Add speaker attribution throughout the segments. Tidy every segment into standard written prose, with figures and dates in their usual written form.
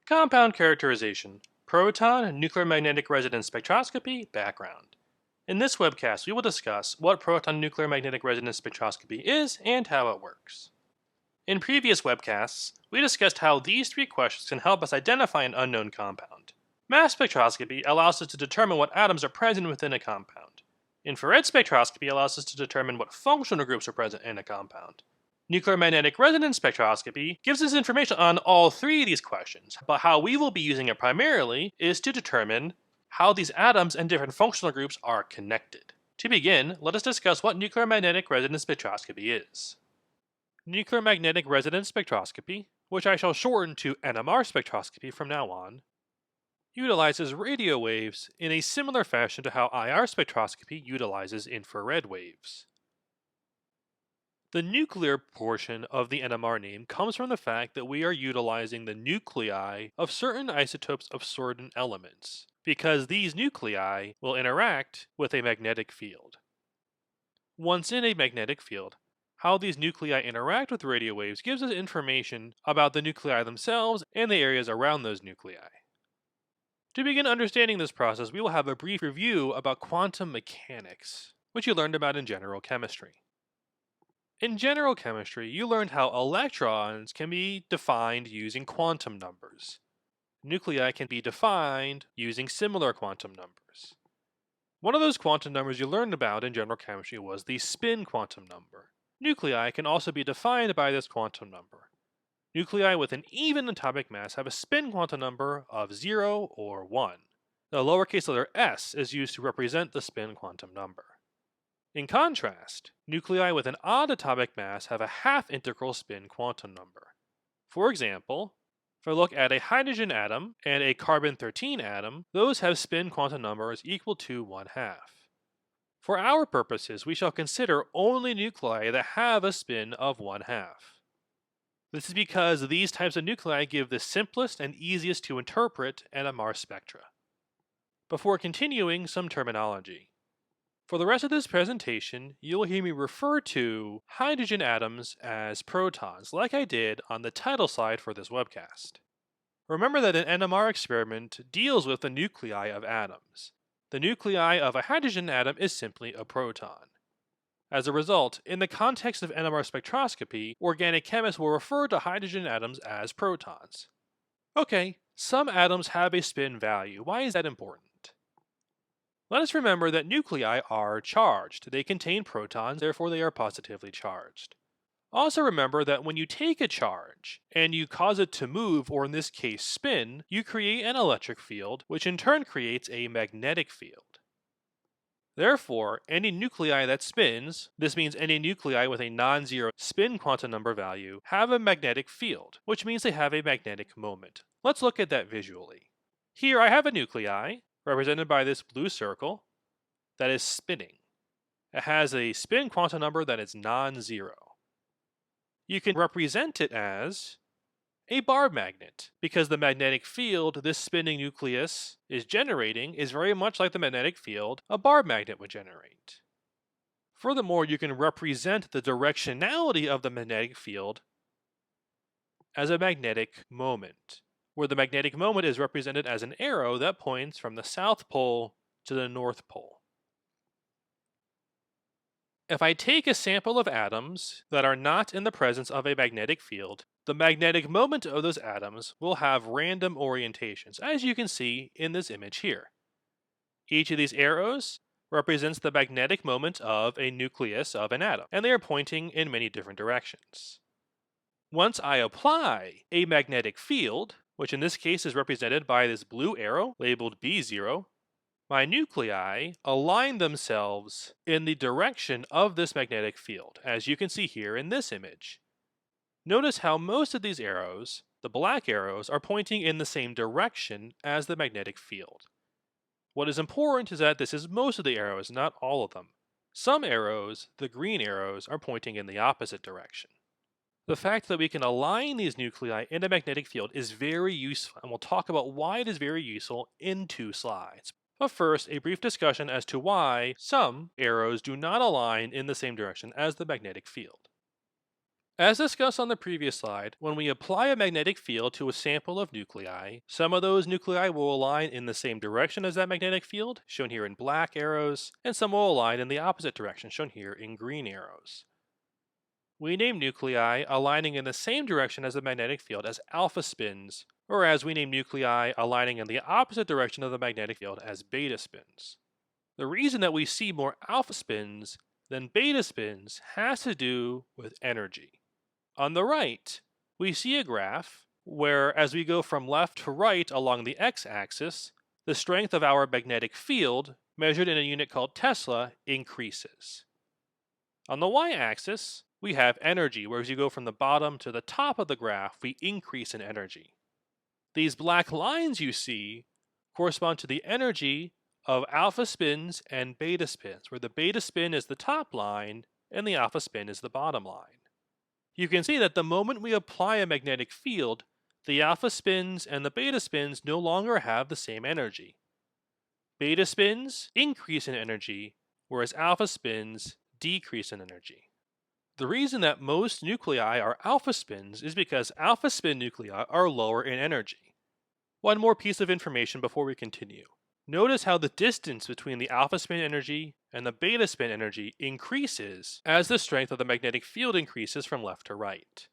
Speaker 1: Compound characterization, proton nuclear magnetic resonance spectroscopy, background. In this webcast, we will discuss what proton nuclear magnetic resonance spectroscopy is and how it works. In previous webcasts, we discussed how these three questions can help us identify an unknown compound. Mass spectroscopy allows us to determine what atoms are present within a compound. Infrared spectroscopy allows us to determine what functional groups are present in a compound. Nuclear magnetic resonance spectroscopy gives us information on all three of these questions, but how we will be using it primarily is to determine how these atoms and different functional groups are connected. To begin, let us discuss what nuclear magnetic resonance spectroscopy is. Nuclear magnetic resonance spectroscopy, which I shall shorten to NMR spectroscopy from now on, utilizes radio waves in a similar fashion to how IR spectroscopy utilizes infrared waves. The nuclear portion of the NMR name comes from the fact that we are utilizing the nuclei of certain isotopes of certain elements, because these nuclei will interact with a magnetic field. Once in a magnetic field, how these nuclei interact with radio waves gives us information about the nuclei themselves and the areas around those nuclei. To begin understanding this process, we will have a brief review about quantum mechanics, which you learned about in general chemistry. In general chemistry, you learned how electrons can be defined using quantum numbers. Nuclei can be defined using similar quantum numbers. One of those quantum numbers you learned about in general chemistry was the spin quantum number. Nuclei can also be defined by this quantum number. Nuclei with an even atomic mass have a spin quantum number of 0 or 1. The lowercase letter s is used to represent the spin quantum number. In contrast, nuclei with an odd atomic mass have a half-integral spin quantum number. For example, if I look at a hydrogen atom and a carbon-13 atom, those have spin quantum numbers equal to 1/2. For our purposes, we shall consider only nuclei that have a spin of 1/2. This is because these types of nuclei give the simplest and easiest to interpret NMR spectra. Before continuing, some terminology. For the rest of this presentation, you'll hear me refer to hydrogen atoms as protons, like I did on the title slide for this webcast. Remember that an NMR experiment deals with the nuclei of atoms. The nuclei of a hydrogen atom is simply a proton. As a result, in the context of NMR spectroscopy, organic chemists will refer to hydrogen atoms as protons. Okay, some atoms have a spin value. Why is that important? Let us remember that nuclei are charged. They contain protons, therefore they are positively charged. Also remember that when you take a charge and you cause it to move, or in this case spin, you create an electric field, which in turn creates a magnetic field. Therefore, any nuclei that spins, this means any nuclei with a non-zero spin quantum number value, have a magnetic field, which means they have a magnetic moment. Let's look at that visually. Here I have a nuclei, represented by this blue circle, that is spinning. It has a spin quantum number that is non-zero. You can represent it as a bar magnet, because the magnetic field this spinning nucleus is generating is very much like the magnetic field a bar magnet would generate. Furthermore, you can represent the directionality of the magnetic field as a magnetic moment, where the magnetic moment is represented as an arrow that points from the South Pole to the North Pole. If I take a sample of atoms that are not in the presence of a magnetic field, the magnetic moment of those atoms will have random orientations, as you can see in this image here. Each of these arrows represents the magnetic moment of a nucleus of an atom, and they are pointing in many different directions. Once I apply a magnetic field, which in this case is represented by this blue arrow labeled B0, my nuclei align themselves in the direction of this magnetic field, as you can see here in this image. Notice how most of these arrows, the black arrows, are pointing in the same direction as the magnetic field. What is important is that this is most of the arrows, not all of them. Some arrows, the green arrows, are pointing in the opposite direction. The fact that we can align these nuclei in a magnetic field is very useful, and we'll talk about why it is very useful in 2 slides. But first, a brief discussion as to why some arrows do not align in the same direction as the magnetic field. As discussed on the previous slide, when we apply a magnetic field to a sample of nuclei, some of those nuclei will align in the same direction as that magnetic field, shown here in black arrows, and some will align in the opposite direction, shown here in green arrows. We name nuclei aligning in the same direction as the magnetic field as alpha spins, whereas we name nuclei aligning in the opposite direction of the magnetic field as beta spins. The reason that we see more alpha spins than beta spins has to do with energy. On the right, we see a graph where, as we go from left to right along the x-axis, the strength of our magnetic field, measured in a unit called Tesla, increases. On the y-axis, we have energy, where as you go from the bottom to the top of the graph, we increase in energy. These black lines you see correspond to the energy of alpha spins and beta spins, where the beta spin is the top line and the alpha spin is the bottom line. You can see that the moment we apply a magnetic field, the alpha spins and the beta spins no longer have the same energy. Beta spins increase in energy, whereas alpha spins decrease in energy. The reason that most nuclei are alpha spins is because alpha spin nuclei are lower in energy. One more piece of information before we continue. Notice how the distance between the alpha spin energy and the beta spin energy increases as the strength of the magnetic field increases from left to right.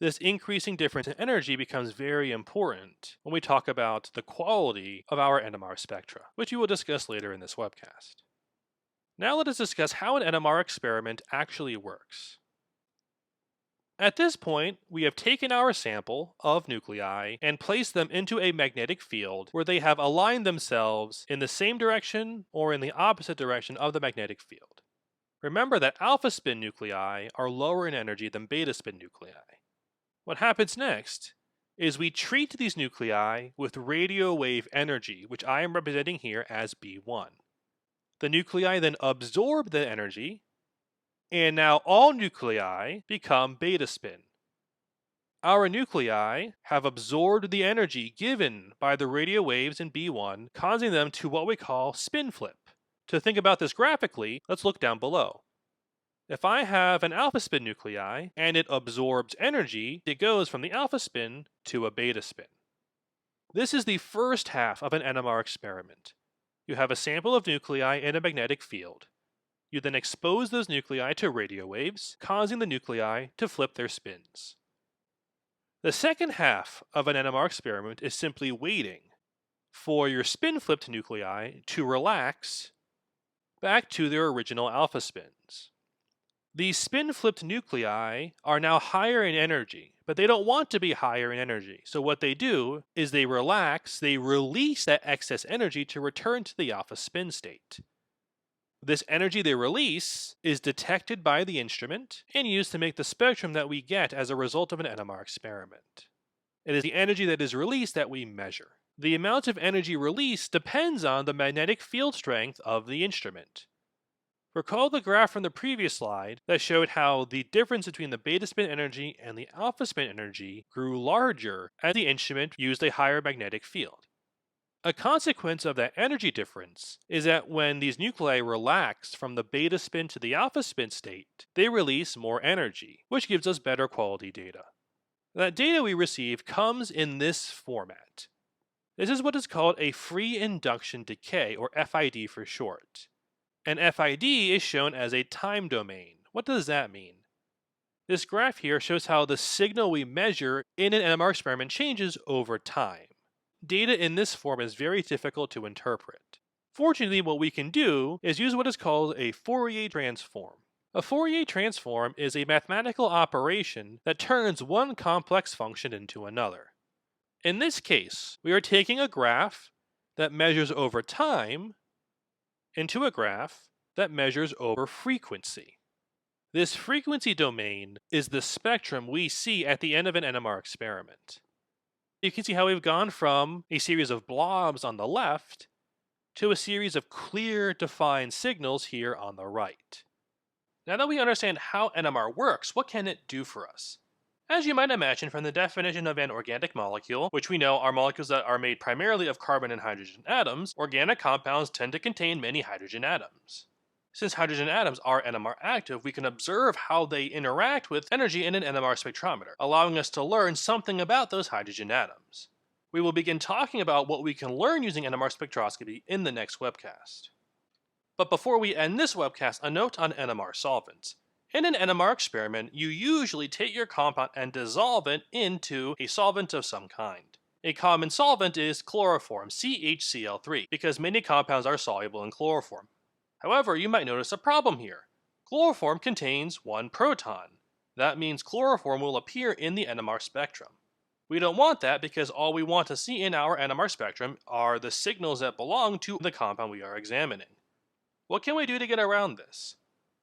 Speaker 1: This increasing difference in energy becomes very important when we talk about the quality of our NMR spectra, which we will discuss later in this webcast. Now let us discuss how an NMR experiment actually works. At this point, we have taken our sample of nuclei and placed them into a magnetic field where they have aligned themselves in the same direction or in the opposite direction of the magnetic field. Remember that alpha spin nuclei are lower in energy than beta spin nuclei. What happens next is we treat these nuclei with radio wave energy, which I am representing here as B1. The nuclei then absorb the energy, and now all nuclei become beta spin. Our nuclei have absorbed the energy given by the radio waves in B1, causing them to what we call spin flip. To think about this graphically, let's look down below. If I have an alpha spin nuclei and it absorbs energy, it goes from the alpha spin to a beta spin. This is the first half of an NMR experiment. You have a sample of nuclei in a magnetic field. You then expose those nuclei to radio waves, causing the nuclei to flip their spins. The second half of an NMR experiment is simply waiting for your spin-flipped nuclei to relax back to their original alpha spins. These spin-flipped nuclei are now higher in energy, but they don't want to be higher in energy. So what they do is they relax, they release that excess energy to return to the alpha spin state. This energy they release is detected by the instrument and used to make the spectrum that we get as a result of an NMR experiment. It is the energy that is released that we measure. The amount of energy released depends on the magnetic field strength of the instrument. Recall the graph from the previous slide that showed how the difference between the beta spin energy and the alpha spin energy grew larger as the instrument used a higher magnetic field. A consequence of that energy difference is that when these nuclei relax from the beta spin to the alpha spin state, they release more energy, which gives us better quality data. That data we receive comes in this format. This is what is called a free induction decay, or FID for short. An FID is shown as a time domain. What does that mean? This graph here shows how the signal we measure in an NMR experiment changes over time. Data in this form is very difficult to interpret. Fortunately, what we can do is use what is called a Fourier transform. A Fourier transform is a mathematical operation that turns one complex function into another. In this case, we are taking a graph that measures over time into a graph that measures over frequency. This frequency domain is the spectrum we see at the end of an NMR experiment. You can see how we've gone from a series of blobs on the left to a series of clear, defined signals here on the right. Now that we understand how NMR works, what can it do for us? As you might imagine from the definition of an organic molecule, which we know are molecules that are made primarily of carbon and hydrogen atoms, organic compounds tend to contain many hydrogen atoms. Since hydrogen atoms are NMR active, we can observe how they interact with energy in an NMR spectrometer, allowing us to learn something about those hydrogen atoms. We will begin talking about what we can learn using NMR spectroscopy in the next webcast. But before we end this webcast, a note on NMR solvents. In an NMR experiment, you usually take your compound and dissolve it into a solvent of some kind. A common solvent is chloroform, CHCl3, because many compounds are soluble in chloroform. However, you might notice a problem here. Chloroform contains one proton. That means chloroform will appear in the NMR spectrum. We don't want that because all we want to see in our NMR spectrum are the signals that belong to the compound we are examining. What can we do to get around this?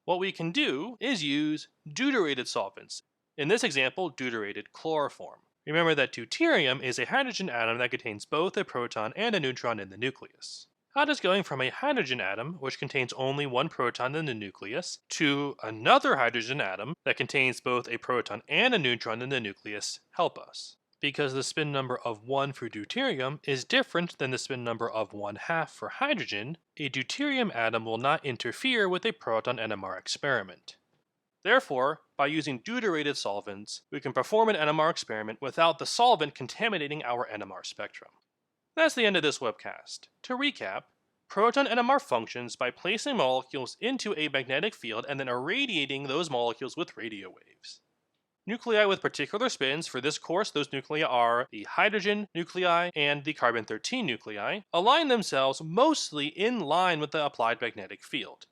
Speaker 1: What we can do is use deuterated solvents. In this example, deuterated chloroform. Remember that deuterium is a hydrogen atom that contains both a proton and a neutron in the nucleus. How does going from a hydrogen atom, which contains only one proton in the nucleus, to another hydrogen atom that contains both a proton and a neutron in the nucleus help us? Because the spin number of 1 for deuterium is different than the spin number of 1/2 for hydrogen, a deuterium atom will not interfere with a proton NMR experiment. Therefore, by using deuterated solvents, we can perform an NMR experiment without the solvent contaminating our NMR spectrum. That's the end of this webcast. To recap, proton NMR functions by placing molecules into a magnetic field and then irradiating those molecules with radio waves. Nuclei with particular spins, for this course those nuclei are the hydrogen nuclei and the carbon-13 nuclei, align themselves mostly in line with the applied magnetic field.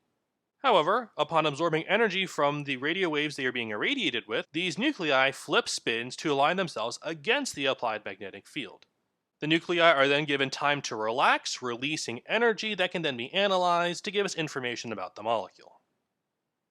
Speaker 1: However, upon absorbing energy from the radio waves they are being irradiated with, these nuclei flip spins to align themselves against the applied magnetic field. The nuclei are then given time to relax, releasing energy that can then be analyzed to give us information about the molecule.